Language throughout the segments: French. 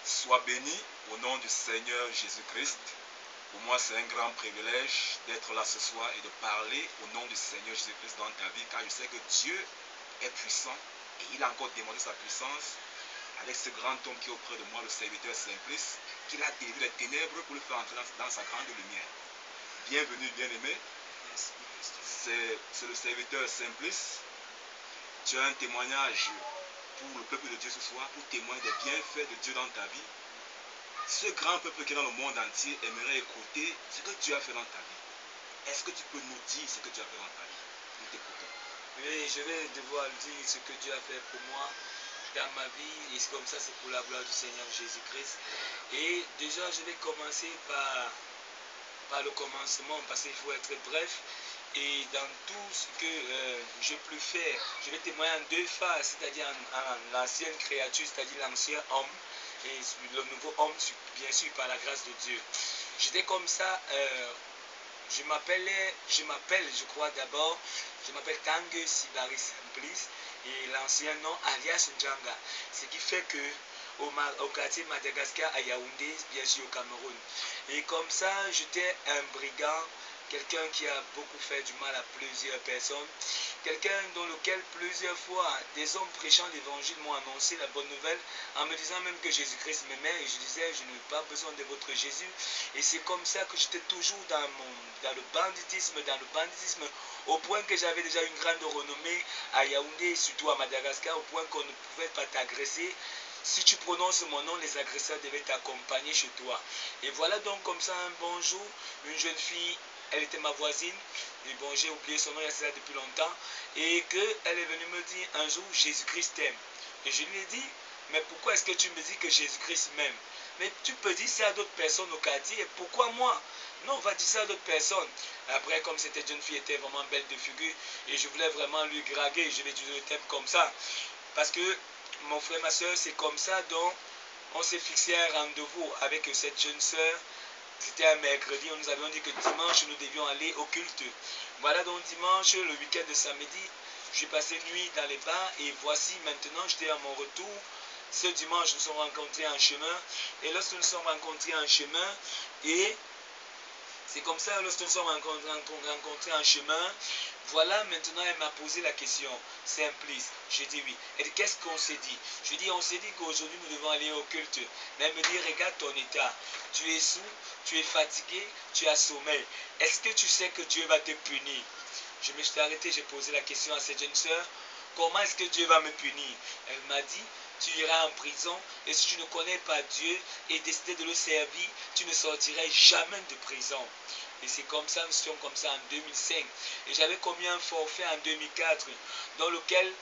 Sois béni au nom du Seigneur Jésus-Christ. Pour moi, c'est un grand privilège d'être là ce soir et de parler au nom du Seigneur Jésus-Christ dans ta vie, car je sais que Dieu est puissant et il a encore démontré sa puissance avec ce grand homme qui est auprès de moi, le serviteur Simplice, qu'il a délivré les ténèbres pour le faire entrer dans sa grande lumière. Bienvenue, bien-aimé. C'est le serviteur Simplice. Tu as un témoignage pour le peuple de Dieu ce soir, pour témoigner des bienfaits de Dieu dans ta vie. Ce grand peuple qui est dans le monde entier aimerait écouter ce que tu as fait dans ta vie. Est-ce que tu peux nous dire ce que tu as fait dans ta vie? Nous t'écoutons. Oui, je vais devoir dire ce que Dieu a fait pour moi dans ma vie, et comme ça c'est pour la gloire du Seigneur Jésus-Christ. Et déjà je vais commencer par le commencement, parce qu'il faut être bref. Et dans tout ce que je peux faire, je vais témoigner en deux phases, c'est-à-dire en l'ancienne créature, c'est-à-dire l'ancien homme, et le nouveau homme, bien sûr, par la grâce de Dieu. J'étais comme ça, je m'appelle, je crois d'abord, je m'appelle Tanguy Sibari Simplice, et l'ancien nom alias Njanga. Ce qui fait que au quartier Madagascar, à Yaoundé, bien sûr au Cameroun. Et comme ça, j'étais un brigand, quelqu'un qui a beaucoup fait du mal à plusieurs personnes, quelqu'un dans lequel plusieurs fois des hommes prêchant l'évangile m'ont annoncé la bonne nouvelle en me disant même que Jésus-Christ m'aimait, et je disais je n'ai pas besoin de votre Jésus. Et c'est comme ça que j'étais toujours dans le banditisme, au point que j'avais déjà une grande renommée à Yaoundé, surtout à Madagascar, au point qu'on ne pouvait pas t'agresser. Si tu prononces mon nom, les agresseurs devaient t'accompagner chez toi. Et voilà donc comme ça un bon jour, une jeune fille, elle était ma voisine, et bon, j'ai oublié son nom, il y a ça depuis longtemps, et qu'elle est venue me dire un jour, Jésus-Christ t'aime. Et je lui ai dit, mais pourquoi est-ce que tu me dis que Jésus-Christ m'aime? Mais tu peux dire ça à d'autres personnes au quartier, pourquoi moi? Non, on va dire ça à d'autres personnes. Après, comme cette jeune fille était vraiment belle de figure, et je voulais vraiment lui draguer, je vais utiliser le thème comme ça. Parce que mon frère, ma soeur, c'est comme ça, donc on s'est fixé un rendez-vous avec cette jeune soeur. C'était un mercredi, on nous avait dit que dimanche nous devions aller au culte. Voilà donc dimanche, le week-end de samedi, j'ai passé une nuit dans les bars et voici maintenant j'étais à mon retour. Ce dimanche nous sommes rencontrés en chemin, et lorsque nous sommes rencontrés en chemin, et c'est comme ça, lorsque nous sommes rencontrés en chemin, voilà, maintenant elle m'a posé la question, Simplice. Je dis oui. Elle dit, qu'est-ce qu'on s'est dit? Je dis, on s'est dit qu'aujourd'hui nous devons aller au culte. Mais elle me dit, regarde ton état. Tu es sous, tu es fatigué, tu as sommeil. Est-ce que tu sais que Dieu va te punir? Je me suis arrêté, j'ai posé la question à cette jeune soeur. Comment est-ce que Dieu va me punir? Elle m'a dit, tu iras en prison, et si tu ne connais pas Dieu et décider de le servir, tu ne sortirais jamais de prison. Et c'est comme ça, nous sommes comme ça en 2005. Et j'avais commis un forfait en 2004, dans lequel,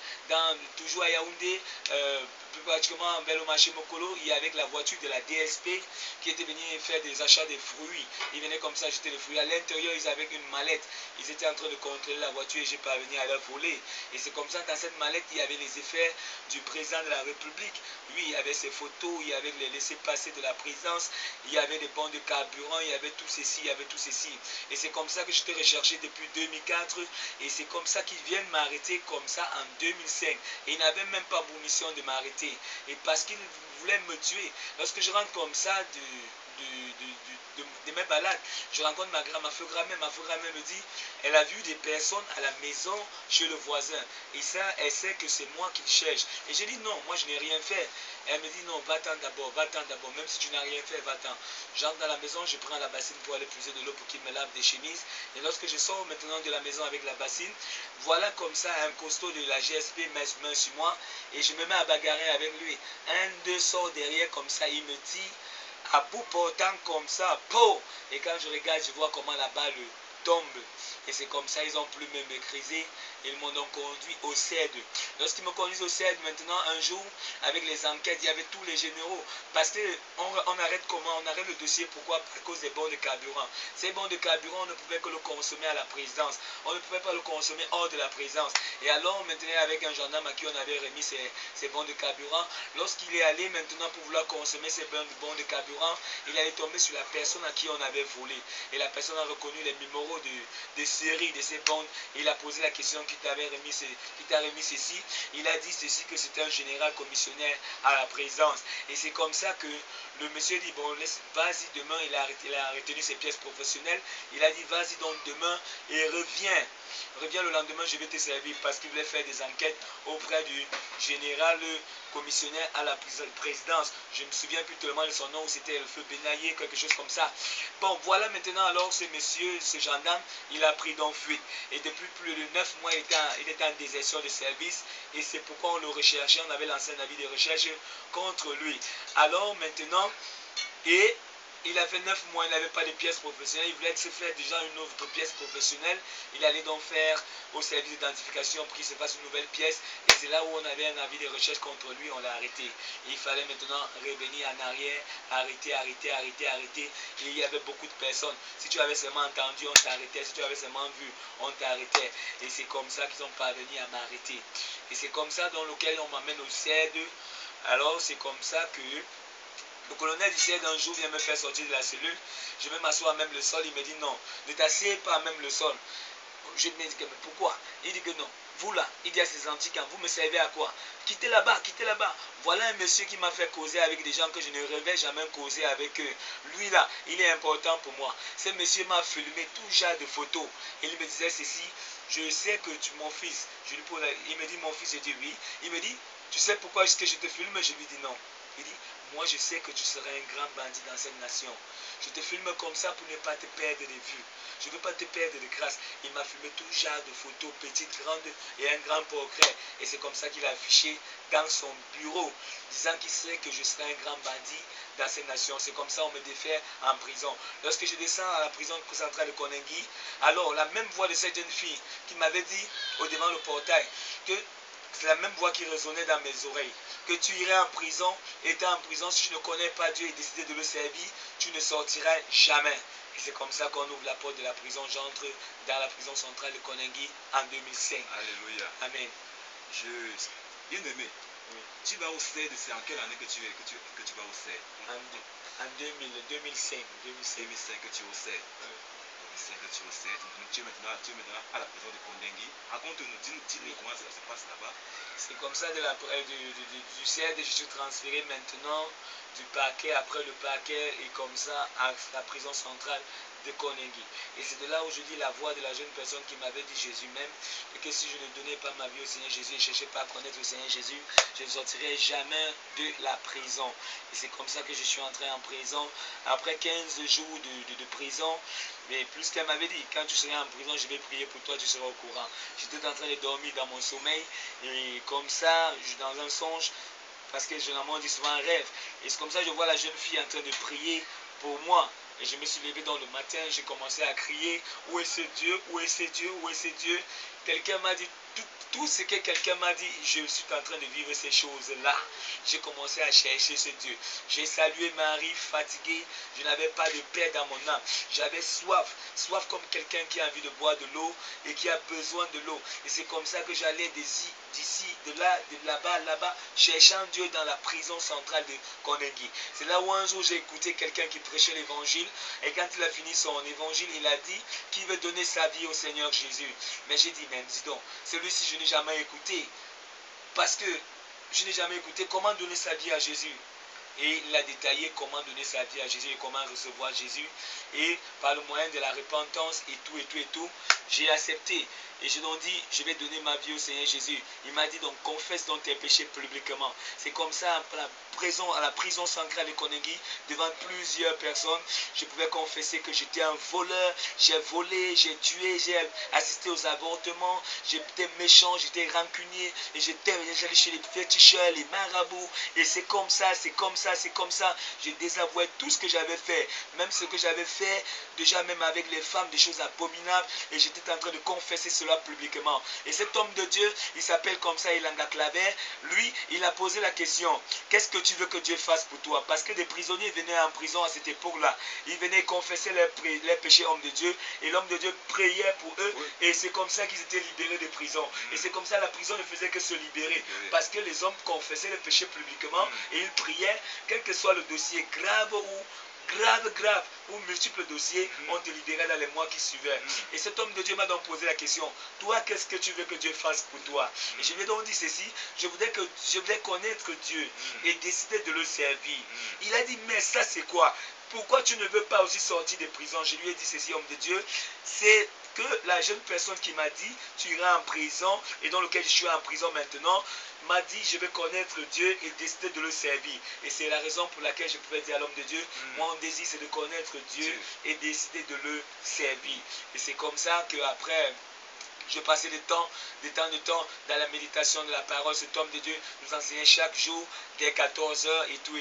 toujours à Yaoundé, plus pratiquement vers le marché Mokolo, il y avait la voiture de la DSP qui était venue faire des achats de fruits. Ils venaient comme ça jeter les fruits. À l'intérieur, ils avaient une mallette. Ils étaient en train de contrôler la voiture et j'ai parvenu à leur voler. Et c'est comme ça, dans cette mallette, il y avait les effets du président de la République. Lui, il y avait ses photos, il y avait les laissés-passer de la présidence, il y avait des bons de carburant, il y avait tout ceci, il y avait tout ceci. Et c'est comme ça que j'étais recherché depuis 2004. Et c'est comme ça qu'ils viennent m'arrêter comme ça en 2005. Et ils n'avaient même pas munition de m'arrêter. Et parce qu'ils voulaient me tuer. Lorsque je rentre comme ça de mes balades, je rencontre ma grand-mère. Ma grand-mère me dit, elle a vu des personnes à la maison chez le voisin. Et ça, elle sait que c'est moi qui le cherche. Et j'ai dit, non, moi je n'ai rien fait. Elle me dit, non, va-t'en d'abord, même si tu n'as rien fait, va-t'en. J'entre dans la maison, je prends la bassine pour aller puiser de l'eau pour qu'il me lave des chemises. Et lorsque je sors maintenant de la maison avec la bassine, voilà comme ça un costaud de la GSP met sur moi et je me mets à bagarrer avec lui. Un, deux sort derrière comme ça, il me tire à bout portant comme ça, po! Et quand je regarde, je vois comment la balle tombe. Et c'est comme ça, ils ont pu me maîtriser. Ils m'ont donc conduit au CED. Lorsqu'ils me conduisent au CED, maintenant, un jour, avec les enquêtes, il y avait tous les généraux. Parce qu'on arrête comment? On arrête le dossier, pourquoi? À cause des bons de carburant. Ces bons de carburant, on ne pouvait que le consommer à la présidence. On ne pouvait pas le consommer hors de la présidence. Et alors, maintenant, avec un gendarme à qui on avait remis ces bons de carburant, lorsqu'il est allé maintenant pour vouloir consommer ces bons de carburant, il allait tomber sur la personne à qui on avait volé. Et la personne a reconnu les numéros numéro de série de ces bandes. Il a posé la question qui t'a remis ceci. Il a dit ceci, que c'était un général commissionnaire à la présidence. Et c'est comme ça que le monsieur dit, bon, vas-y demain, il a retenu ses pièces professionnelles. Il a dit, vas-y donc demain et reviens. Reviens le lendemain, je vais te servir, parce qu'il voulait faire des enquêtes auprès du général commissionnaire à la présidence. Je ne me souviens plus tellement de son nom, c'était le feu Benaye, quelque chose comme ça. Bon, voilà maintenant alors ce monsieur, ce gendarme, il a pris donc fuite. Et depuis plus de 9 mois, il était en désertion de service. Et c'est pourquoi on le recherchait, on avait lancé un avis de recherche contre lui. Alors maintenant, il a fait 9 mois, il n'avait pas de pièce professionnelle. Il voulait se faire déjà une autre pièce professionnelle. Il allait donc faire au service d'identification pour qu'il se fasse une nouvelle pièce. Et c'est là où on avait un avis de recherche contre lui, on l'a arrêté. Et il fallait maintenant revenir en arrière, arrêter. Et il y avait beaucoup de personnes. Si tu avais seulement entendu, on t'arrêtait. Si tu avais seulement vu, on t'arrêtait. Et c'est comme ça qu'ils sont parvenus à m'arrêter. Et c'est comme ça dans lequel on m'amène au CED. Alors c'est comme ça que le colonel du CED un jour vient me faire sortir de la cellule. Je vais m'asseoir même le sol. Il me dit non, ne t'assieds pas même le sol. Je me dis que mais pourquoi? Il dit que non. Vous là, il dit à ces antiques, vous me servez à quoi? Quittez là-bas, quittez là-bas. Voilà un monsieur qui m'a fait causer avec des gens que je ne rêvais jamais causer avec eux. Lui là, il est important pour moi. Ce monsieur m'a filmé tout genre de photos. Et il me disait ceci, je sais que tu mon fils. Il me dit mon fils, je dis oui. Il me dit, tu sais pourquoi est-ce que je te filme? Je lui dis non. Il dit, moi je sais que tu seras un grand bandit dans cette nation. Je te filme comme ça pour ne pas te perdre de vue. Je ne veux pas te perdre de grâce. Il m'a filmé tout genre de photos, petites, grandes et un grand portrait. Et c'est comme ça qu'il a affiché dans son bureau, disant qu'il sait que je serai un grand bandit dans cette nation. C'est comme ça qu'on me défait en prison. Lorsque je descends à la prison centrale de Koningui, alors la même voix de cette jeune fille qui m'avait dit au devant le portail que c'est la même voix qui résonnait dans mes oreilles. Que tu irais en prison, étant en prison, si tu ne connais pas Dieu et décider de le servir, tu ne sortiras jamais. Et c'est comme ça qu'on ouvre la porte de la prison. J'entre dans la prison centrale de Koningui en 2005. Alléluia. Amen. Bien aimé, oui. Tu vas au CED, c'est en quelle année que tu vas au CED? En 2005. 2005 que tu es au CED. Oui. 2005 que tu es au CED. Tu es maintenant à la prison de Koningui. Raconte-nous, dis-nous comment ça se passe là-bas. C'est comme ça du CED, je suis transféré maintenant du parquet, après le parquet, et comme ça à la prison centrale de Koningui. Et c'est de là où je dis la voix de la jeune personne qui m'avait dit Jésus même, et que si je ne donnais pas ma vie au Seigneur Jésus et ne cherchais pas à connaître le Seigneur Jésus, je ne sortirais jamais de la prison. Et c'est comme ça que je suis entré en prison. Après 15 jours de prison, mais plus qu'elle m'avait dit, quand tu seras en prison, je vais prier pour toi, tu seras au courant. J'étais en train de dormir dans mon sommeil, et comme ça, dans un songe, parce que généralement on dit souvent un rêve. Et c'est comme ça que je vois la jeune fille en train de prier pour moi. Et je me suis levé dans le matin, j'ai commencé à crier, où est ce Dieu, où est ce Dieu, où est ce Dieu? Quelqu'un m'a dit, tout ce que quelqu'un m'a dit, je suis en train de vivre ces choses-là. J'ai commencé à chercher ce Dieu. J'ai salué Marie, fatiguée, je n'avais pas de paix dans mon âme. J'avais soif comme quelqu'un qui a envie de boire de l'eau et qui a besoin de l'eau. Et c'est comme ça que j'allais d'ici, de là-bas, cherchant Dieu dans la prison centrale de Koningui. C'est là où un jour j'ai écouté quelqu'un qui prêchait l'évangile, et quand il a fini son évangile, il a dit qu'il veut donner sa vie au Seigneur Jésus. Mais j'ai dit, mais dis donc, celui-ci je n'ai jamais écouté, parce que je n'ai jamais écouté comment donner sa vie à Jésus. Et il a détaillé comment donner sa vie à Jésus et comment recevoir Jésus. Et par le moyen de la repentance et tout, j'ai accepté. Et j'ai donc dit, je vais donner ma vie au Seigneur Jésus. Il m'a dit donc, confesse donc tes péchés publiquement. C'est comme ça, à la prison centrale de Koningui, devant plusieurs personnes, je pouvais confesser que j'étais un voleur, j'ai volé, j'ai tué, j'ai assisté aux avortements, j'étais méchant, j'étais rancunier, et j'allais chez les féticheurs, les marabouts, et c'est comme ça, je désavouais tout ce que j'avais fait, même ce que j'avais fait, déjà même avec les femmes, des choses abominables, et j'étais en train de confesser cela publiquement. Et cet homme de Dieu, il s'appelle comme ça Ilanga Claver, lui, il a posé la question, qu'est-ce que tu veux que Dieu fasse pour toi? Parce que des prisonniers venaient en prison à cette époque-là, ils venaient confesser leurs péchés homme de Dieu, et l'homme de Dieu priait pour eux, oui. Et c'est comme ça qu'ils étaient libérés de prison. Et c'est comme ça la prison ne faisait que se libérer, parce que les hommes confessaient les péchés publiquement, et ils priaient, quel que soit le dossier grave ou graves, ou multiples dossiers, on te libérait dans les mois qui suivaient. Et cet homme de Dieu m'a donc posé la question, toi, qu'est-ce que tu veux que Dieu fasse pour toi? Et je lui ai donc dit ceci, je voulais connaître Dieu et décider de le servir. Il a dit, mais ça c'est quoi? Pourquoi tu ne veux pas aussi sortir des prisons? Je lui ai dit ceci, homme de Dieu, c'est que la jeune personne qui m'a dit, tu iras en prison, et dans lequel je suis en prison maintenant, m'a dit, je vais connaître Dieu et décider de le servir. Et c'est la raison pour laquelle je pouvais dire à l'homme de Dieu, mon désir c'est de connaître Dieu et décider de le servir. Et c'est comme ça qu'après, je passais de temps en temps dans la méditation de la parole. Cet homme de Dieu nous enseignait chaque jour dès 14h et tout.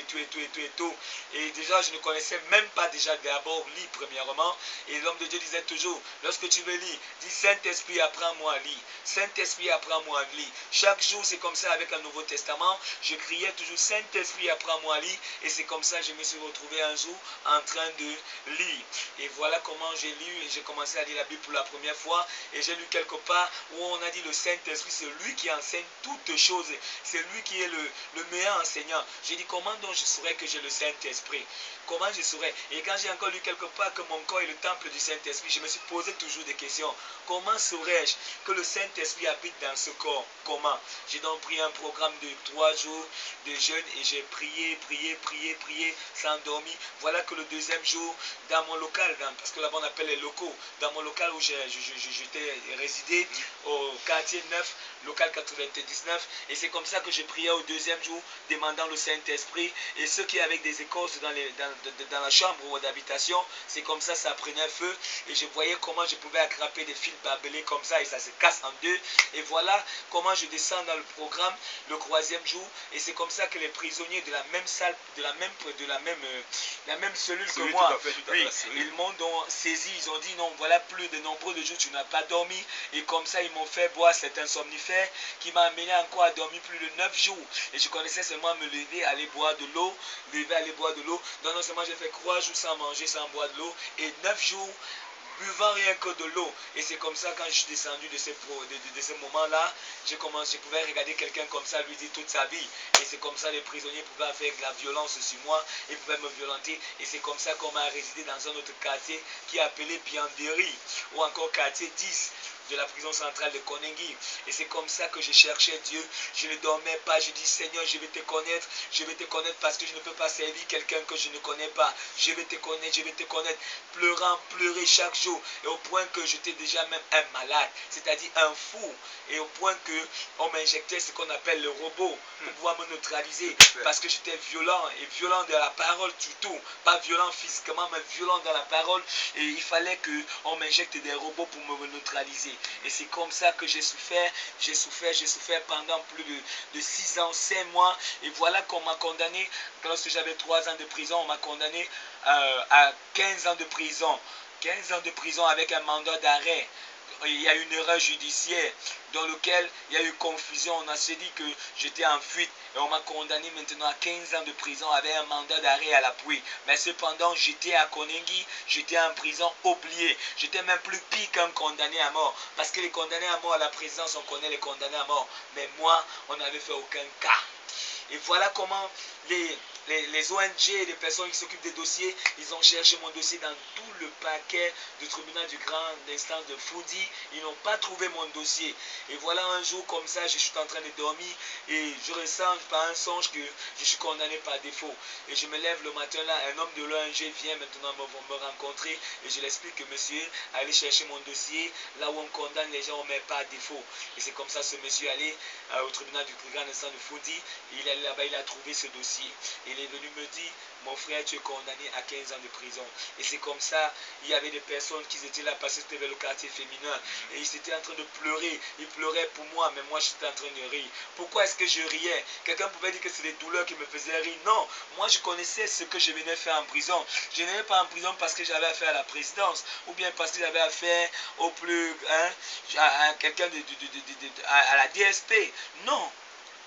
Et déjà, je ne connaissais même pas déjà d'abord lire premièrement. Et l'homme de Dieu disait toujours, lorsque tu veux lire, dis Saint-Esprit, apprends-moi à lire. Saint-Esprit, apprends-moi à lire. Chaque jour, c'est comme ça avec un Nouveau Testament. Je criais toujours, Saint-Esprit, apprends-moi à lire. Et c'est comme ça que je me suis retrouvé un jour en train de lire. Et voilà comment j'ai lu et j'ai commencé à lire la Bible pour la première fois. Et j'ai lu quelque part où on a dit le Saint-Esprit, c'est lui qui enseigne toutes choses. C'est lui qui est le meilleur enseignant. J'ai dit, comment donc je saurais que j'ai le Saint-Esprit? Comment je saurais? Et quand j'ai encore lu quelque part que mon corps est le temple du Saint-Esprit, je me suis posé toujours des questions. Comment saurais-je que le Saint-Esprit habite dans ce corps? Comment? J'ai donc pris un programme de 3 jours de jeûne et j'ai prié, sans dormir. Voilà que le deuxième jour, dans mon local, parce que là-bas on appelle les locaux, dans mon local où j'étais résidé, au quartier 9, local 99, et c'est comme ça que je priais au deuxième jour, demandant le Saint-Esprit, et ceux qui avaient des écorces dans la chambre d'habitation, c'est comme ça prenait feu, et je voyais comment je pouvais attraper des fils barbelés comme ça, et ça se casse en deux, et voilà comment je descends dans le programme le troisième jour, et c'est comme ça que les prisonniers de la même salle, de la même cellule que moi, ils m'ont donc saisi, ils ont dit non, voilà plus de nombreux de jours tu n'as pas dormi, et comme ça ils m'ont fait boire cet somnifère qui m'a amené encore à dormir plus de 9 jours, et je connaissais seulement me lever, aller boire de l'eau, donc non seulement j'ai fait 3 jours sans manger, sans boire de l'eau, et 9 jours buvant rien que de l'eau. Et c'est comme ça, quand je suis descendu de ce moment-là, je pouvais regarder quelqu'un comme ça, lui dire toute sa vie. Et c'est comme ça, les prisonniers pouvaient faire de la violence sur moi et pouvaient me violenter. Et c'est comme ça qu'on m'a résidé dans un autre quartier qui est appelé Bianderi, ou encore quartier 10 de la prison centrale de Konengi. Et c'est comme ça que je cherchais Dieu. Je ne dormais pas. Je dis, Seigneur, je vais te connaître parce que je ne peux pas servir quelqu'un que je ne connais pas. Je vais te connaître. Pleurer chaque jour. Et au point que j'étais déjà même un malade, c'est-à-dire un fou. Et au point que on m'injectait ce qu'on appelle le robot pour pouvoir me neutraliser. Parce que j'étais violent, et violent de la parole surtout. Pas violent physiquement, mais violent dans la parole. Et il fallait qu'on m'injecte des robots pour me neutraliser. Et c'est comme ça que j'ai souffert pendant plus de 6 ans, 5 mois. Et voilà qu'on m'a condamné, lorsque j'avais 3 ans de prison, on m'a condamné à 15 ans de prison. 15 ans de prison avec un mandat d'arrêt. Il y a eu une erreur judiciaire dans laquelle il y a eu confusion. On a se dit que j'étais en fuite et on m'a condamné maintenant à 15 ans de prison avec un mandat d'arrêt à l'appui. Mais cependant, j'étais à Konengi, j'étais en prison oublié. J'étais même plus pire qu'un condamné à mort. Parce que les condamnés à mort à la présidence, on connaît les condamnés à mort. Mais moi, on n'avait fait aucun cas. Et voilà comment les ONG et les personnes qui s'occupent des dossiers, ils ont cherché mon dossier dans tout le paquet du tribunal du grand instance de Foudi. Ils n'ont pas trouvé mon dossier. Et voilà un jour comme ça, je suis en train de dormir et je ressens par un songe que je suis condamné par défaut. Et je me lève le matin là, un homme de l'ONG vient maintenant me rencontrer et je l'explique que monsieur, allez chercher mon dossier, là où on condamne les gens, on ne met pas à défaut. Et c'est comme ça ce monsieur allé au tribunal du grand instance de Foudi. Il est là-bas, il a trouvé ce dossier. Il est venu me dire, mon frère, tu es condamné à 15 ans de prison. Et c'est comme ça, il y avait des personnes qui étaient là parce que c'était vers le quartier féminin. Et ils étaient en train de pleurer. Ils pleuraient pour moi, mais moi j'étais en train de rire. Pourquoi est-ce que je riais? Quelqu'un pouvait dire que c'est les douleurs qui me faisaient rire. Non, moi je connaissais ce que je venais faire en prison. Je n'allais pas en prison parce que j'avais affaire à la présidence, ou bien parce que j'avais affaire à quelqu'un à la DSP. Non.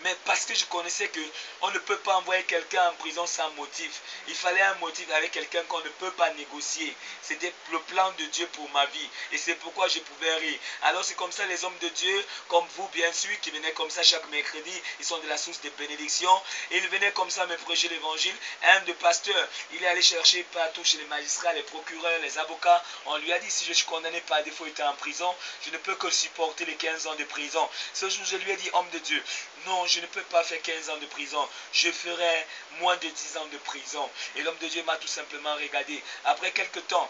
Mais parce que je connaissais qu'on ne peut pas envoyer quelqu'un en prison sans motif. Il fallait un motif avec quelqu'un qu'on ne peut pas négocier. C'était le plan de Dieu pour ma vie. Et c'est pourquoi je pouvais rire. Alors c'est comme ça les hommes de Dieu, comme vous bien sûr, qui venaient comme ça chaque mercredi, ils sont de la source de bénédiction. Et ils venaient comme ça me prêcher l'évangile. Un de pasteur, il est allé chercher partout chez les magistrats, les procureurs, les avocats. On lui a dit, si je suis condamné par défaut et en prison, je ne peux que supporter les 15 ans de prison. Ce jour, je lui ai dit, homme de Dieu, non, je ne peux pas faire 15 ans de prison. Je ferai moins de 10 ans de prison. Et l'homme de Dieu m'a tout simplement regardé. Après quelques temps,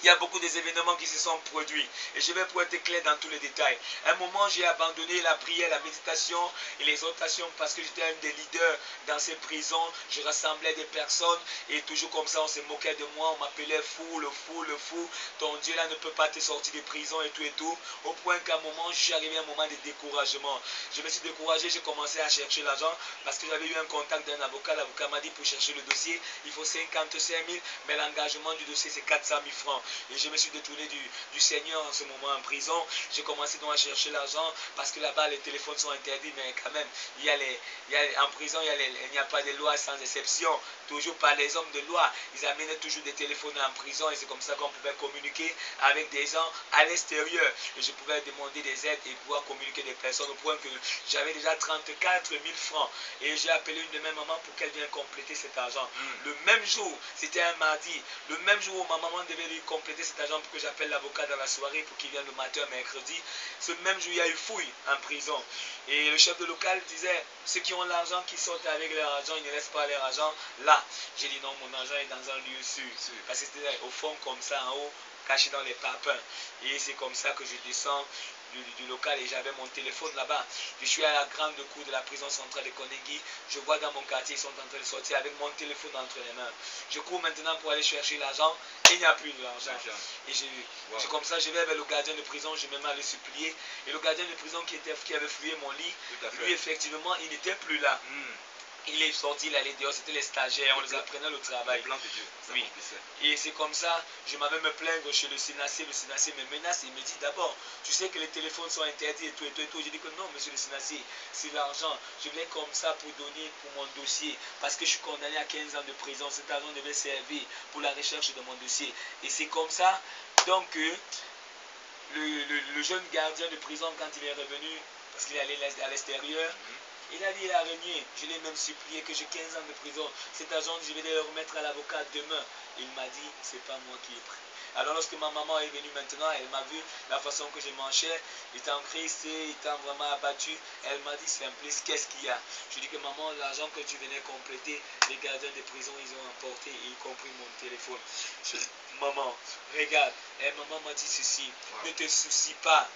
il y a beaucoup des événements qui se sont produits. Et je vais pour être clair dans tous les détails. À un moment, j'ai abandonné la prière, la méditation et l'exhortation parce que j'étais un des leaders dans ces prisons. Je rassemblais des personnes et toujours comme ça, on se moquait de moi. On m'appelait fou, le fou, le fou. Ton Dieu là ne peut pas te sortir de prison et tout et tout. Au point qu'à un moment, je suis arrivé à un moment de découragement. Je me suis découragé, j'ai commencé à chercher l'argent parce que j'avais eu un contact d'un avocat. L'avocat m'a dit pour chercher le dossier, il faut 55 000, mais l'engagement du dossier c'est 400 000 francs. Et je me suis détourné du Seigneur en ce moment en prison. J'ai commencé donc à chercher l'argent parce que là-bas les téléphones sont interdits, mais quand même, en prison il n'y a pas de loi sans exception. Toujours par les hommes de loi, ils amenaient toujours des téléphones en prison et c'est comme ça qu'on pouvait communiquer avec des gens à l'extérieur. Et je pouvais demander des aides et pouvoir communiquer des personnes au point que j'avais déjà 34 000 francs. Et j'ai appelé une de mes mamans pour qu'elle vienne compléter cet argent. Le même jour, c'était un mardi, le même jour où ma maman devait lui compléter cet argent pour que j'appelle l'avocat dans la soirée pour qu'il vienne le matin, mercredi. Ce même jour, il y a eu fouille en prison. Et le chef de local disait, ceux qui ont l'argent, qui sortent avec leur argent, ils ne laissent pas leur argent là. J'ai dit non, mon argent est dans un lieu sûr. Parce que c'était au fond comme ça, en haut, caché dans les papins. Et c'est comme ça que je descends du local et j'avais mon téléphone là-bas. Je suis à la grande cour de la prison centrale de Konengi. Je vois dans mon quartier, ils sont en train de sortir avec mon téléphone entre les mains. Je cours maintenant pour aller chercher l'argent et il n'y a plus d'argent. Et c'est comme ça, je vais vers le gardien de prison, je me mets à le supplier. Et le gardien de prison qui avait fouillé mon lit, lui effectivement, il n'était plus là. Il est sorti, il allait dehors, c'était les stagiaires, on les apprenait le travail. Plan de Dieu, oui. Et c'est comme ça, je m'avais me plaindre chez le Sénacier me menace, il me dit d'abord, tu sais que les téléphones sont interdits et tout et tout et tout. J'ai dit que non, monsieur le Sénacier, c'est l'argent. Je viens comme ça pour donner pour mon dossier, parce que je suis condamné à 15 ans de prison. Cet argent devait servir pour la recherche de mon dossier. Et c'est comme ça, donc, le jeune gardien de prison, quand il est revenu, parce qu'il est allé à l'extérieur, il a dit il a régné. Je l'ai même supplié que j'ai 15 ans de prison. Cet argent, je vais le remettre à l'avocat demain. Il m'a dit, c'est pas moi qui ai pris. Alors lorsque ma maman est venue maintenant, elle m'a vu la façon que je mangeais, étant triste, étant vraiment abattu. Elle m'a dit, Simplice, qu'est-ce qu'il y a? Je dis que maman, l'argent que tu venais compléter, les gardiens de prison, ils ont emporté, y compris mon téléphone. Maman, regarde. Et maman m'a dit ceci, ne te soucie pas.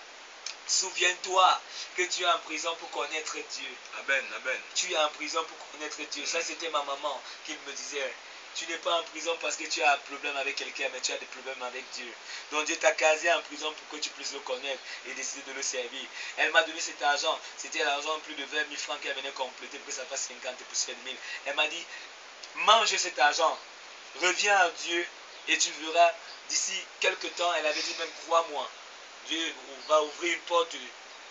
Souviens-toi que tu es en prison pour connaître Dieu. Amen, amen. Tu es en prison pour connaître Dieu. Ça, c'était ma maman qui me disait. Tu n'es pas en prison parce que tu as un problème avec quelqu'un, mais tu as des problèmes avec Dieu. Donc Dieu t'a casé en prison pour que tu puisses le connaître et décider de le servir. Elle m'a donné cet argent. C'était l'argent plus de 20 000 francs qu'elle venait compléter pour que ça fasse 50 pour 7 000. Elle m'a dit, mange cet argent, reviens à Dieu et tu verras d'ici quelques temps. Elle avait dit même, crois-moi. Dieu va ouvrir une porte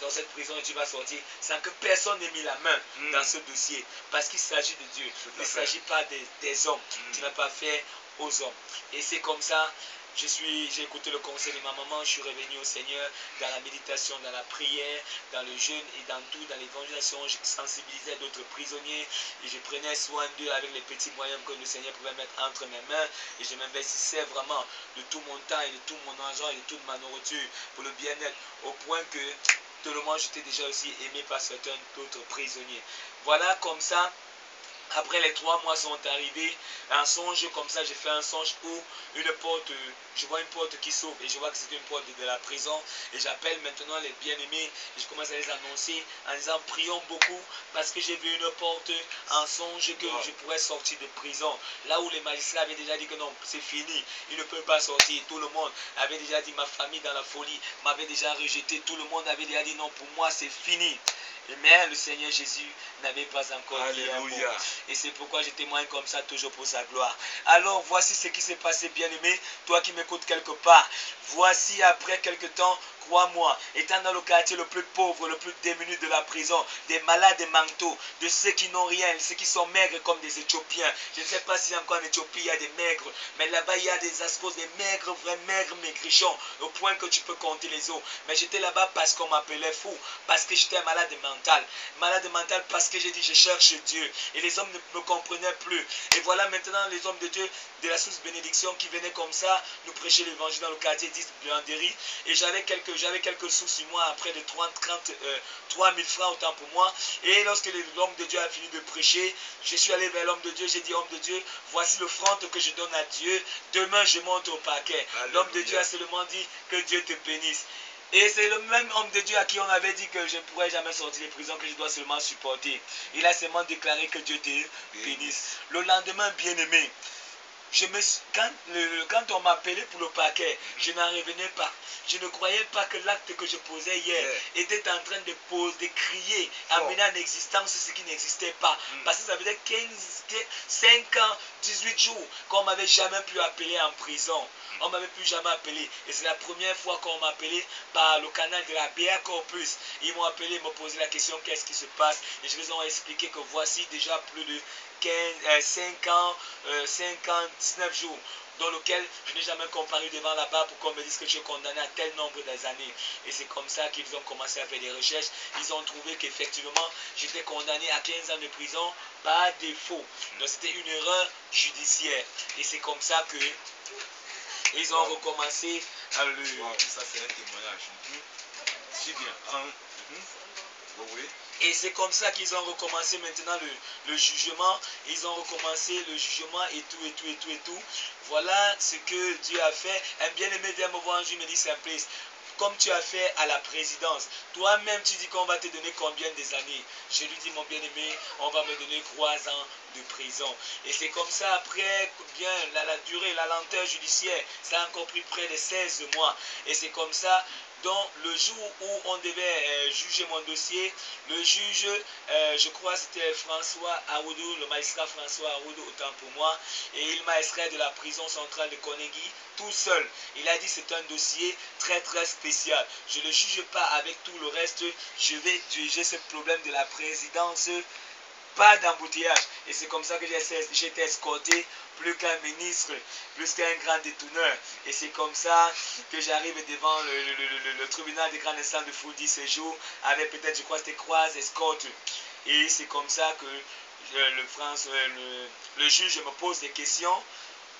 dans cette prison et tu vas sortir sans que personne n'ait mis la main dans ce dossier. Parce qu'il s'agit de Dieu. Il ne s'agit pas des hommes. Tu n'as pas fait aux hommes. Et c'est comme ça, j'ai écouté le conseil de ma maman, je suis revenu au Seigneur dans la méditation, dans la prière, dans le jeûne et dans tout, dans l'évangélisation. Je sensibilisais d'autres prisonniers et je prenais soin d'eux avec les petits moyens que le Seigneur pouvait mettre entre mes mains. Et je m'investissais vraiment de tout mon temps et de tout mon argent et de toute ma nourriture pour le bien-être, au point que tellement j'étais déjà aussi aimé par certains d'autres prisonniers. Voilà comme ça. Après les 3 mois sont arrivés, un songe comme ça, j'ai fait un songe où une porte, je vois une porte qui s'ouvre et je vois que c'est une porte de la prison et j'appelle maintenant les bien-aimés et je commence à les annoncer en disant prions beaucoup parce que j'ai vu une porte en songe que je pourrais sortir de prison. Là où les magistrats avaient déjà dit que non, c'est fini, ils ne peuvent pas sortir. Tout le monde avait déjà dit, ma famille dans la folie m'avait déjà rejeté, tout le monde avait déjà dit non, pour moi c'est fini. Mais le Seigneur Jésus n'avait pas encore dit un mot. Alléluia. Et c'est pourquoi je témoigne comme ça toujours pour sa gloire. Alors voici ce qui s'est passé, bien-aimé, toi qui m'écoutes quelque part. Voici après quelque temps, crois-moi, étant dans le quartier le plus pauvre, le plus démuni de la prison, des malades mentaux, de ceux qui n'ont rien, ceux qui sont maigres comme des Éthiopiens. Je ne sais pas si encore en Éthiopie il y a des maigres, mais là-bas il y a des aspos, des maigres, vrais maigres, maigrichons, au point que tu peux compter les os. Mais j'étais là-bas parce qu'on m'appelait fou, parce que j'étais un malade mental. Malade mental parce que j'ai dit je cherche Dieu. Et les hommes ne me comprenaient plus. Et voilà maintenant les hommes de Dieu de la source bénédiction qui venaient comme ça nous prêcher l'évangile dans le quartier 10 Blanderie. Et j'avais quelques sous sur moi, après de 3 000 francs autant pour moi. Et lorsque l'homme de Dieu a fini de prêcher, je suis allé vers l'homme de Dieu, j'ai dit homme de Dieu, voici l'offrande que je donne à Dieu, demain je monte au paquet. L'homme de Dieu a seulement dit que Dieu te bénisse. Et c'est le même homme de Dieu à qui on avait dit que je ne pourrais jamais sortir de prison, que je dois seulement supporter. Il a seulement déclaré que Dieu te bénisse. Le lendemain, bien-aimé, quand on m'appelait pour le paquet, je n'en revenais pas. Je ne croyais pas que l'acte que je posais hier était en train de crier, amener en existence ce qui n'existait pas. Parce que ça faisait 5 ans, 18 jours qu'on ne m'avait jamais pu appeler en prison. On ne m'avait plus jamais appelé. Et c'est la première fois qu'on m'a appelé par le canal de la BA Corpus. Ils m'ont appelé, ils m'ont posé la question qu'est-ce qui se passe. Et je leur ai expliqué que voici déjà plus de 5 ans, 19 jours dans lequel je n'ai jamais comparé devant la barre pour qu'on me dise que je suis condamné à tel nombre d'années. Et c'est comme ça qu'ils ont commencé à faire des recherches. Ils ont trouvé qu'effectivement, j'étais condamné à 15 ans de prison par défaut. Donc c'était une erreur judiciaire. Et c'est comme ça que ils ont recommencé à le... Ça c'est un témoignage. Si bien. Oui. Et c'est comme ça qu'ils ont recommencé maintenant le jugement. Ils ont recommencé le jugement et tout. Voilà ce que Dieu a fait. Un bien-aimé vient me voir un jour, il me dit Simplice, comme tu as fait à la présidence, toi-même tu dis qu'on va te donner combien des années? Je lui dis mon bien-aimé, on va me donner 3 ans de prison. Et c'est comme ça après, bien la durée, la lenteur judiciaire, ça a encore pris près de 16 mois. Et c'est comme ça. Donc, le jour où on devait juger mon dossier, le juge, je crois c'était François Aoudou, le magistrat François Aoudou, autant pour moi, et il m'a extrait de la prison centrale de Konegi tout seul. Il a dit c'est un dossier très très spécial. Je ne le juge pas avec tout le reste, je vais juger ce problème de la présidence. Pas d'embouteillage. Et c'est comme ça que j'ai été escorté, plus qu'un ministre, plus qu'un grand détourneur. Et c'est comme ça que j'arrive devant le tribunal des grandes instances de Foudi ce jour, avec peut-être, je crois, c'était Croise, escorte. Et c'est comme ça que le juge me pose des questions,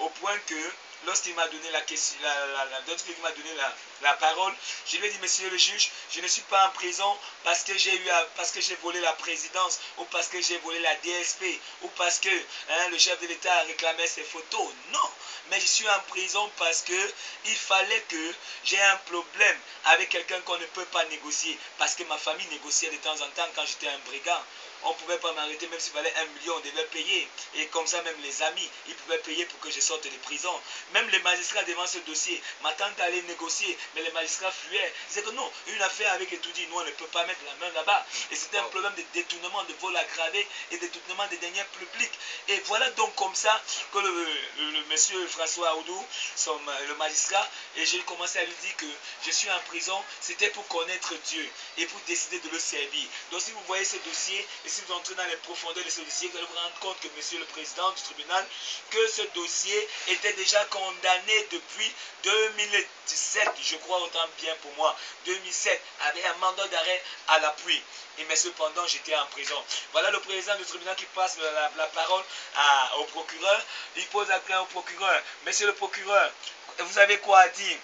au point que lorsqu'il m'a donné la parole, je lui ai dit, monsieur le juge, je ne suis pas en prison parce que j'ai volé la présidence, ou parce que j'ai volé la DSP, ou parce que le chef de l'État réclamait ses photos. Non, mais je suis en prison parce que il fallait que j'ai un problème avec quelqu'un qu'on ne peut pas négocier, parce que ma famille négociait de temps en temps quand j'étais un brigand. On ne pouvait pas m'arrêter, même s'il fallait 1 million, on devait payer. Et comme ça, même les amis, ils pouvaient payer pour que je sorte de prison. Même les magistrats devant ce dossier, ma tante allait négocier, mais les magistrats fuyaient. C'est que non, une affaire avec Etoudi, nous on ne peut pas mettre la main là-bas. Et c'était un problème de détournement, de vol aggravé et de détournement des deniers publics. Et voilà donc comme ça que le monsieur François Aoudou, le magistrat, et j'ai commencé à lui dire que je suis en prison, c'était pour connaître Dieu et pour décider de le servir. Donc si vous voyez ce dossier, et si vous entrez dans les profondeurs de ce dossier, vous allez vous rendre compte que monsieur le président du tribunal, que ce dossier était déjà condamné depuis 2017, je crois autant bien pour moi, 2007, avec un mandat d'arrêt à l'appui. Mais cependant, j'étais en prison. Voilà le président du tribunal qui passe la parole au procureur. Il pose la question au procureur. Monsieur le procureur, vous avez quoi à dire?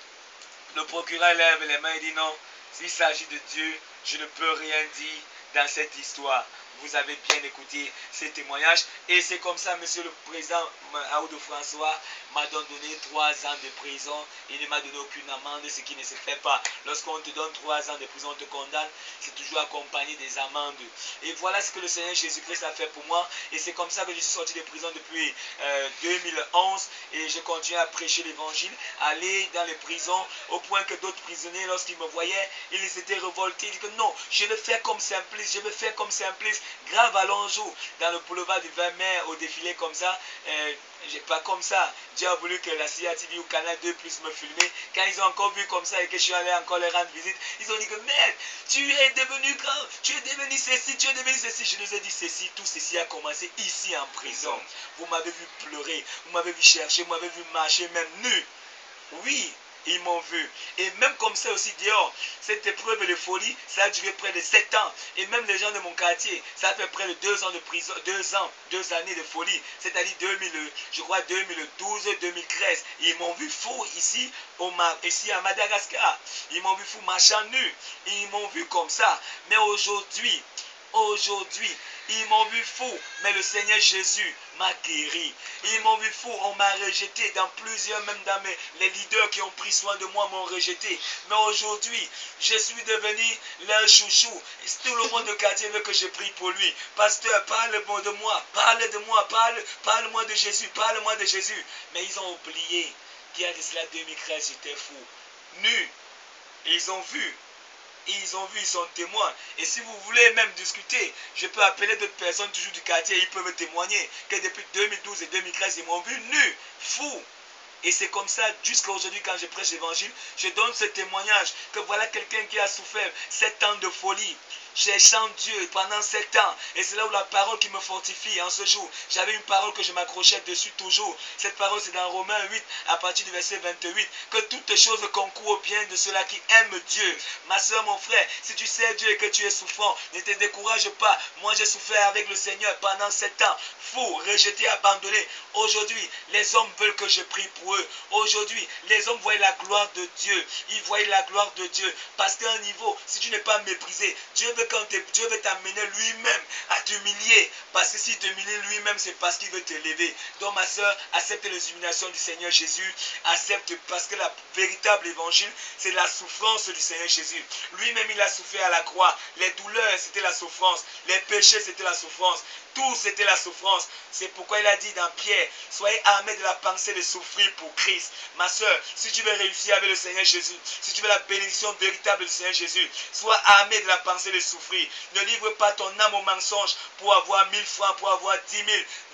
Le procureur lève les mains et dit non, s'il s'agit de Dieu, je ne peux rien dire dans cette histoire. Vous avez bien écouté ces témoignages. Et c'est comme ça, monsieur le président Aoudou François m'a donné 3 ans de prison. Il ne m'a donné aucune amende, ce qui ne se fait pas. Lorsqu'on te donne 3 ans de prison, on te condamne, c'est toujours accompagné des amendes. Et voilà ce que le Seigneur Jésus-Christ a fait pour moi. Et c'est comme ça que je suis sorti de prison depuis 2011. Et je continue à prêcher l'évangile, aller dans les prisons, au point que d'autres prisonniers, lorsqu'ils me voyaient, ils étaient révoltés. Ils disaient que non, je vais faire comme Simplice, je vais faire comme Simplice. Grave à Longeau, dans le boulevard du 20 mai, au défilé comme ça. Pas comme ça. Dieu a voulu que la CIA TV ou Canal 2 puisse me filmer. Quand ils ont encore vu comme ça et que je suis allé encore leur rendre visite, ils ont dit que merde, tu es devenu grand, tu es devenu ceci, tu es devenu ceci. Je les ai dit ceci, tout ceci a commencé ici en prison. Vous m'avez vu pleurer, vous m'avez vu chercher, vous m'avez vu marcher même nu. Oui, ils m'ont vu. Et même comme ça aussi dehors, cette épreuve de folie, ça a duré près de 7 ans. Et même les gens de mon quartier, ça a fait près de 2 ans de prison, 2 années de folie. C'est-à-dire 2012-2013. Ils m'ont vu fou ici à Madagascar. Ils m'ont vu fou marchant nu. Ils m'ont vu comme ça. Mais aujourd'hui, ils m'ont vu fou, mais le Seigneur Jésus m'a guéri. Ils m'ont vu fou, on m'a rejeté dans plusieurs, même dans les leaders qui ont pris soin de moi m'ont rejeté. Mais aujourd'hui, je suis devenu leur chouchou. Tout le monde de quartier veut que je prie pour lui. Pasteur, parle de moi, parle-moi de Jésus, parle-moi de Jésus. Mais ils ont oublié qu'il y a de cela 2013, j'étais fou. Nu. Et ils ont vu, ils sont témoins. Et si vous voulez même discuter, je peux appeler d'autres personnes toujours du quartier, ils peuvent témoigner que depuis 2012 et 2013, ils m'ont vu nu, fou. Et c'est comme ça, jusqu'à aujourd'hui, quand je prêche l'évangile, je donne ce témoignage que voilà quelqu'un qui a souffert 7 ans de folie, cherchant Dieu pendant 7 ans. Et c'est là où la parole qui me fortifie en ce jour. J'avais une parole que je m'accrochais dessus toujours. Cette parole, c'est dans Romains 8, à partir du verset 28, que toutes choses concourent au bien de ceux-là qui aiment Dieu. Ma soeur, mon frère, si tu sais Dieu et que tu es souffrant, ne te décourage pas. Moi, j'ai souffert avec le Seigneur pendant 7 ans. Fou, rejeté, abandonné. Aujourd'hui, les hommes veulent que je prie pour eux. Aujourd'hui, les hommes voient la gloire de Dieu. Ils voient la gloire de Dieu. Parce qu'à un niveau, si tu n'es pas méprisé, Dieu veut t'amener lui-même à t'humilier. Parce que s'il t'humilie lui-même, c'est parce qu'il veut t'élever. Donc ma soeur, accepte les humiliations du Seigneur Jésus. Accepte, parce que la véritable évangile, c'est la souffrance du Seigneur Jésus. Lui-même, il a souffert à la croix. Les douleurs, c'était la souffrance. Les péchés, c'était la souffrance. Tout, c'était la souffrance. C'est pourquoi il a dit dans Pierre, soyez armés de la pensée de souffrir pour Christ. Ma soeur, si tu veux réussir avec le Seigneur Jésus, si tu veux la bénédiction véritable du Seigneur Jésus, sois armé de la pensée de souffrir. Ne livre pas ton âme au mensonge pour avoir 1000 francs, pour avoir 10 000.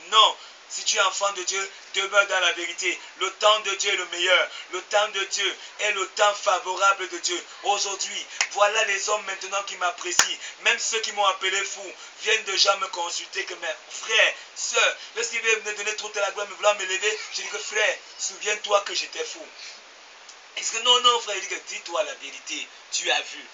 Non. Si tu es enfant de Dieu, demeure dans la vérité. Le temps de Dieu est le meilleur. Le temps de Dieu est le temps favorable de Dieu. Aujourd'hui, voilà les hommes maintenant qui m'apprécient. Même ceux qui m'ont appelé fou viennent déjà me consulter que mes frères, sœurs, lorsqu'ils veulent me donner toute la gloire, me vouloir me lever, je dis que frère, souviens-toi que j'étais fou. Est-ce que non, frère, je dis que dis-toi la vérité, tu as vu.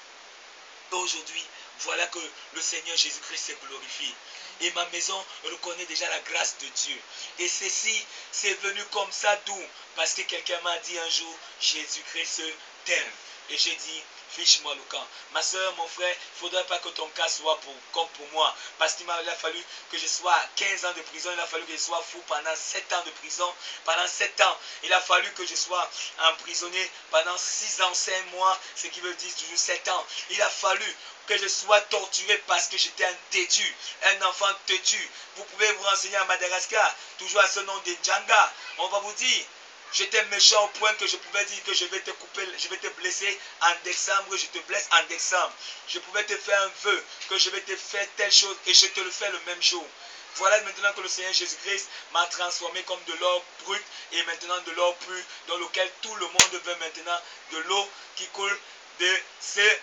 Aujourd'hui, voilà que le Seigneur Jésus-Christ se glorifie. Et ma maison reconnaît déjà la grâce de Dieu. Et ceci, c'est venu comme ça d'où? Parce que quelqu'un m'a dit un jour, Jésus-Christ t'aime. Et j'ai dit, fiche-moi le camp. Ma soeur, mon frère, il ne faudrait pas que ton cas soit comme pour moi. Parce qu'il a fallu que je sois à 15 ans de prison. Il a fallu que je sois fou pendant 7 ans de prison. Pendant 7 ans, il a fallu que je sois emprisonné pendant 6 ans, 5 mois. Ce qui veut dire toujours 7 ans. Il a fallu que je sois torturé parce que j'étais un têtu, un enfant têtu. Vous pouvez vous renseigner à Madagascar, toujours à ce nom de Djanga. On va vous dire, j'étais méchant au point que je pouvais dire que je vais te couper, je vais te blesser en décembre, je te blesse en décembre. Je pouvais te faire un vœu que je vais te faire telle chose et je te le fais le même jour. Voilà maintenant que le Seigneur Jésus-Christ m'a transformé comme de l'or brut et maintenant de l'or pur dans lequel tout le monde veut maintenant de l'eau qui coule de ce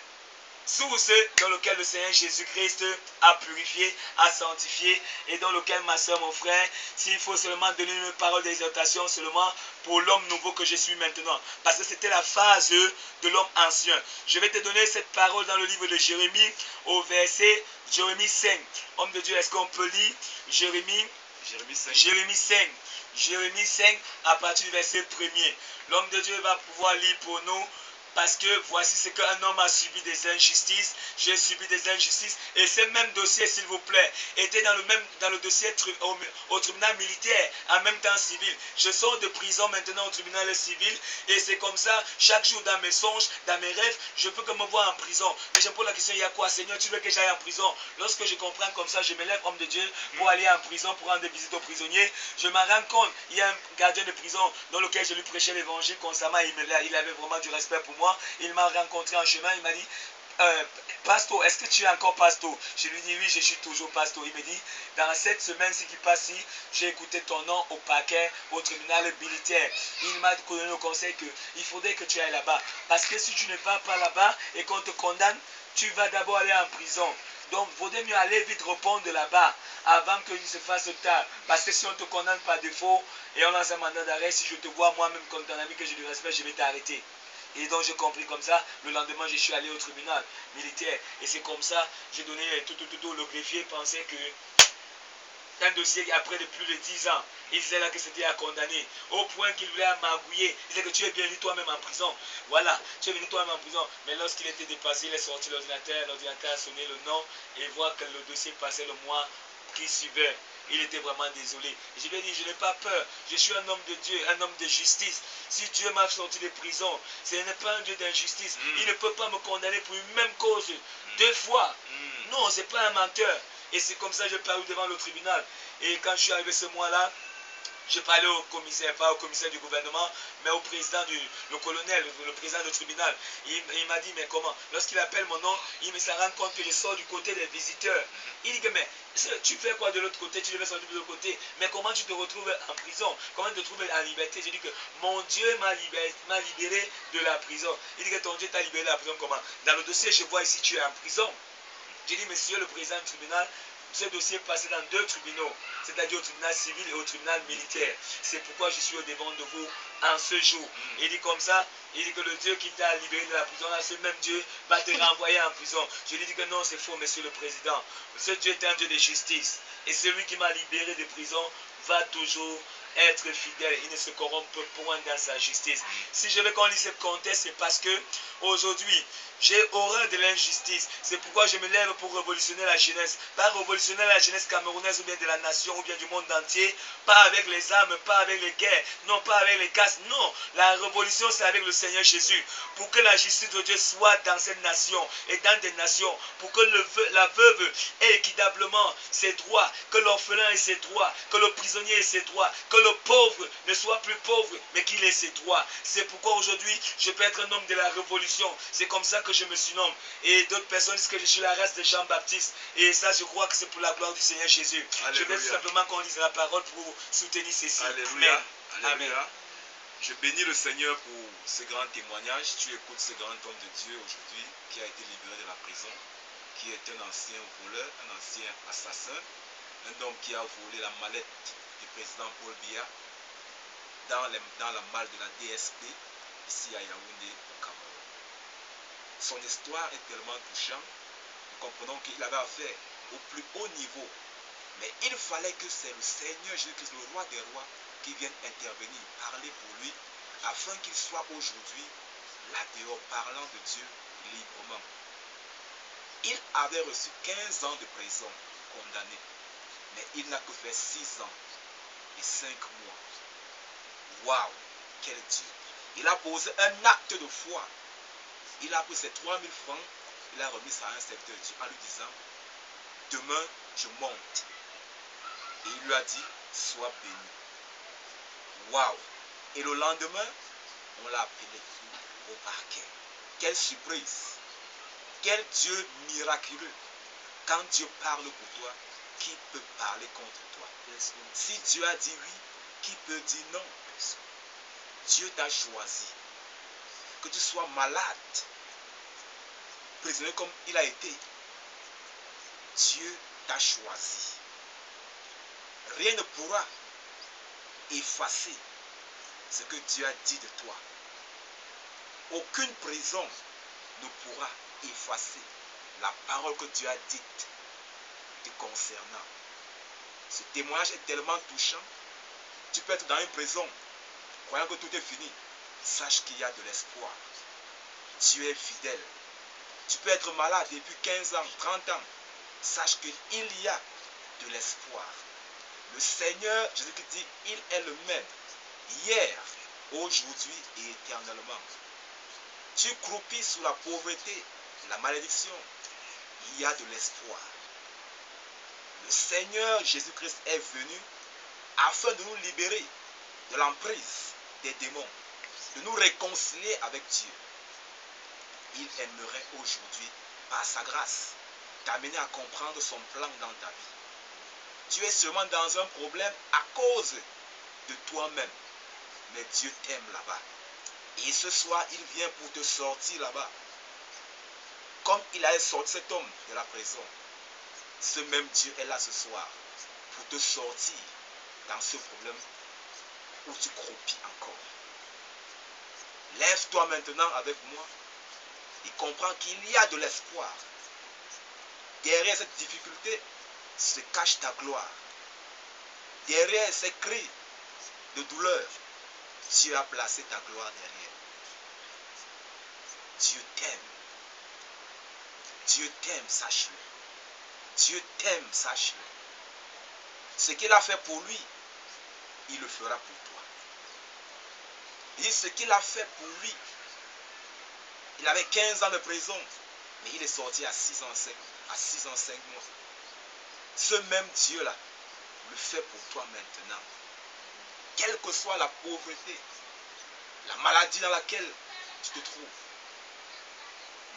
source dans lequel le Seigneur Jésus-Christ a purifié, a sanctifié et dans lequel ma soeur, mon frère, s'il faut seulement donner une parole d'exhortation seulement pour l'homme nouveau que je suis maintenant. Parce que c'était la phase de l'homme ancien. Je vais te donner cette parole dans le livre de Jérémie au verset Jérémie 5. Homme de Dieu, est-ce qu'on peut lire Jérémie 5 à partir du verset 1er. L'homme de Dieu va pouvoir lire pour nous Parce que voici ce qu'un homme a subi des injustices. J'ai subi des injustices. Et ce même dossier, s'il vous plaît, était dans le dossier au tribunal militaire, en même temps civil. Je sors de prison maintenant au tribunal civil. Et c'est comme ça, chaque jour dans mes songes, dans mes rêves, je peux que me voir en prison. Mais je me pose la question, il y a quoi, Seigneur, tu veux que j'aille en prison? Lorsque je comprends comme ça, je me lève, homme de Dieu, pour aller en prison, pour rendre visite aux prisonniers. Je m'en rends compte, il y a un gardien de prison dans lequel je lui prêchais l'évangile constamment. Il avait vraiment du respect pour moi. Il m'a rencontré en chemin, il m'a dit, Pasto, est-ce que tu es encore Pasto? Je lui dis oui, je suis toujours Pasto. Il me dit, dans cette semaine-ci qui passe, j'ai écouté ton nom au paquet, au tribunal militaire. Il m'a donné le conseil qu'il faudrait que tu ailles là-bas. Parce que si tu ne vas pas là-bas et qu'on te condamne, tu vas d'abord aller en prison. Donc, il vaudrait mieux aller vite répondre de là-bas avant qu'il se fasse tard. Parce que si on te condamne par défaut et on lance un mandat d'arrêt, si je te vois moi-même comme ton ami que je lui respecte, je vais t'arrêter. Et donc j'ai compris comme ça. Le lendemain, je suis allé au tribunal militaire. Et c'est comme ça, j'ai donné tout. Le greffier pensait que un dossier après de plus de 10 ans, il disait là que c'était à condamner. Au point qu'il voulait magouiller. Il disait que tu es venu toi-même en prison. Voilà, tu es venu toi-même en prison. Mais lorsqu'il était dépassé, il est sorti l'ordinateur. L'ordinateur a sonné le nom et voit que le dossier passait le mois qui suivait. Il était vraiment désolé. Je lui ai dit, je n'ai pas peur. Je suis un homme de Dieu, un homme de justice. Si Dieu m'a sorti de prison, ce n'est pas un Dieu d'injustice. Il ne peut pas me condamner pour une même cause 2 fois. Non, ce n'est pas un menteur. Et c'est comme ça que j'ai paru devant le tribunal. Et quand je suis arrivé ce mois-là, je parlais au commissaire, pas au commissaire du gouvernement, mais au président le colonel, le président du tribunal. Il m'a dit, mais comment? Lorsqu'il appelle mon nom, il me s'en rend compte que je sors du côté des visiteurs. Il dit que, mais tu fais quoi de l'autre côté? Tu devais sortir de l'autre côté. Mais comment tu te retrouves en prison? Comment tu te trouves en liberté? Je dis que mon Dieu m'a libéré de la prison. Il dit que ton Dieu t'a libéré de la prison comment? Dans le dossier, je vois ici, tu es en prison. J'ai dit, monsieur le président du tribunal, ce dossier est passé dans 2 tribunaux, c'est-à-dire au tribunal civil et au tribunal militaire. C'est pourquoi je suis au devant de vous en ce jour. Il dit comme ça, il dit que le Dieu qui t'a libéré de la prison, là, ce même Dieu va te renvoyer en prison. Je lui dis que non, c'est faux, monsieur le président. Ce Dieu est un Dieu de justice. Et celui qui m'a libéré de prison va toujours être fidèle. Il ne se corrompt point dans sa justice. Si je veux qu'on lise ce contexte, c'est parce que aujourd'hui, j'ai horreur de l'injustice. C'est pourquoi je me lève pour révolutionner la jeunesse. Pas révolutionner la jeunesse camerounaise ou bien de la nation ou bien du monde entier. Pas avec les armes, pas avec les guerres. Non, pas avec les casses. Non, la révolution c'est avec le Seigneur Jésus. Pour que la justice de Dieu soit dans cette nation et dans des nations. Pour que la veuve ait équitablement ses droits. Que l'orphelin ait ses droits. Que le prisonnier ait ses droits. Que le pauvre ne soit plus pauvre mais qu'il ait ses droits. C'est pourquoi aujourd'hui je peux être un homme de la révolution. C'est comme ça que je me surnomme. Et d'autres personnes disent que je suis la race de Jean-Baptiste. Et ça, je crois que c'est pour la gloire du Seigneur Jésus. Alléluia. Je vais simplement qu'on lise la parole pour soutenir ceci. Alléluia. Alléluia. Je bénis le Seigneur pour ce grand témoignage. Tu écoutes ce grand homme de Dieu aujourd'hui qui a été libéré de la prison, qui est un ancien voleur, un ancien assassin, un homme qui a volé la mallette du président Paul Biya dans la malle de la DSP ici à Yaoundé au Cameroun. Son histoire est tellement touchante. Nous comprenons qu'il avait affaire au plus haut niveau. Mais il fallait que c'est le Seigneur Jésus-Christ, le roi des rois, qui vienne intervenir, parler pour lui, afin qu'il soit aujourd'hui là dehors, parlant de Dieu librement. Il avait reçu 15 ans de prison, condamné. Mais il n'a que fait 6 ans et 5 mois. Waouh, quel Dieu! Il a posé un acte de foi. Il a pris ses 3000 francs, il a remis ça à un serviteur de Dieu en lui disant, demain je monte. Et il lui a dit, sois béni. Waouh! Et le lendemain, on l'a appelé au parquet. Quelle surprise! Quel Dieu miraculeux! Quand Dieu parle pour toi, qui peut parler contre toi? Si Dieu a dit oui, qui peut dire non? Dieu t'a choisi. Que tu sois malade, prisonnier comme il a été, Dieu t'a choisi. Rien ne pourra effacer ce que Dieu a dit de toi. Aucune prison ne pourra effacer la parole que Dieu a dite te concernant. Ce témoignage est tellement touchant. Tu peux être dans une prison, croyant que tout est fini. Sache qu'il y a de l'espoir. Dieu est fidèle. Tu peux être malade depuis 15 ans, 30 ans. Sache qu'il y a de l'espoir. Le Seigneur Jésus-Christ dit, il est le même, hier, aujourd'hui et éternellement. Tu croupis sous la pauvreté, la malédiction, il y a de l'espoir. Le Seigneur Jésus-Christ est venu afin de nous libérer de l'emprise des démons, de nous réconcilier avec Dieu. Il aimerait aujourd'hui, par sa grâce, t'amener à comprendre son plan dans ta vie. Tu es sûrement dans un problème à cause de toi-même, mais Dieu t'aime là-bas. Et ce soir, il vient pour te sortir là-bas. Comme il a sorti cet homme de la prison, ce même Dieu est là ce soir pour te sortir dans ce problème où tu croupis encore. Lève-toi maintenant avec moi et comprends qu'il y a de l'espoir. Derrière cette difficulté se cache ta gloire. Derrière ces cris de douleur, Dieu a placé ta gloire derrière. Dieu t'aime. Dieu t'aime, sache-le. Dieu t'aime, sache-le. Ce qu'il a fait pour lui, il le fera pour toi. Et ce qu'il a fait pour lui, il avait 15 ans de prison, mais il est sorti à 6 ans 5 mois. Ce même Dieu-là le fait pour toi maintenant. Quelle que soit la pauvreté, la maladie dans laquelle tu te trouves,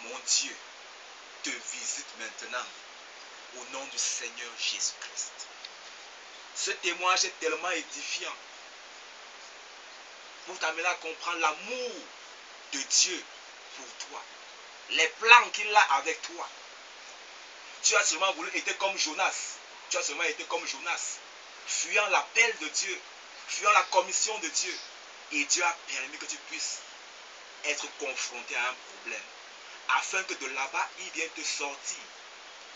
mon Dieu te visite maintenant au nom du Seigneur Jésus-Christ. Ce témoignage est tellement édifiant pour t'amener à comprendre l'amour de Dieu pour toi, les plans qu'il a avec toi. Tu as sûrement voulu être comme Jonas. Tu as sûrement été comme Jonas, fuyant l'appel de Dieu, fuyant la commission de Dieu. Et Dieu a permis que tu puisses être confronté à un problème, afin que de là-bas, il vienne te sortir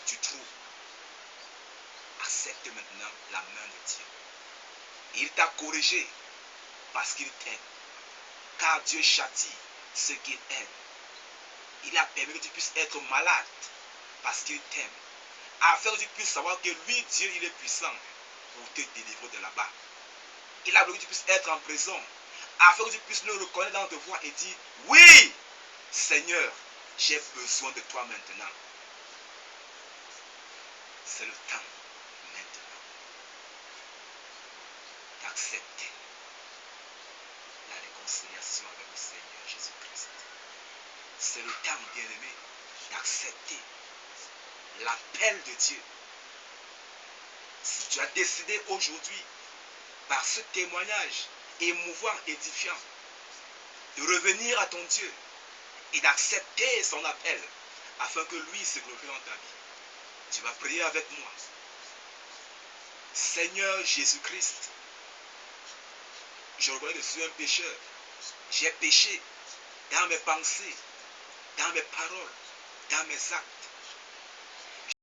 du trou. Accepte maintenant la main de Dieu. Il t'a corrigé parce qu'il t'aime. Car Dieu châtie ce qu'il aime. Il a permis que tu puisses être malade parce qu'il t'aime. Afin que tu puisses savoir que lui, Dieu, il est puissant pour te délivrer de là-bas. Il a voulu que tu puisses être en prison afin que tu puisses le reconnaître dans ta voix et dire, oui, Seigneur, j'ai besoin de toi maintenant. C'est le temps maintenant d'accepter la réconciliation avec le Seigneur Jésus-Christ. C'est le temps, bien-aimé, d'accepter l'appel de Dieu. Si tu as décidé aujourd'hui, par ce témoignage émouvant, édifiant, de revenir à ton Dieu et d'accepter son appel afin que lui se glorifie dans ta vie, tu vas prier avec moi. Seigneur Jésus-Christ, je reconnais que je suis un pécheur. J'ai péché dans mes pensées, dans mes paroles, dans mes actes.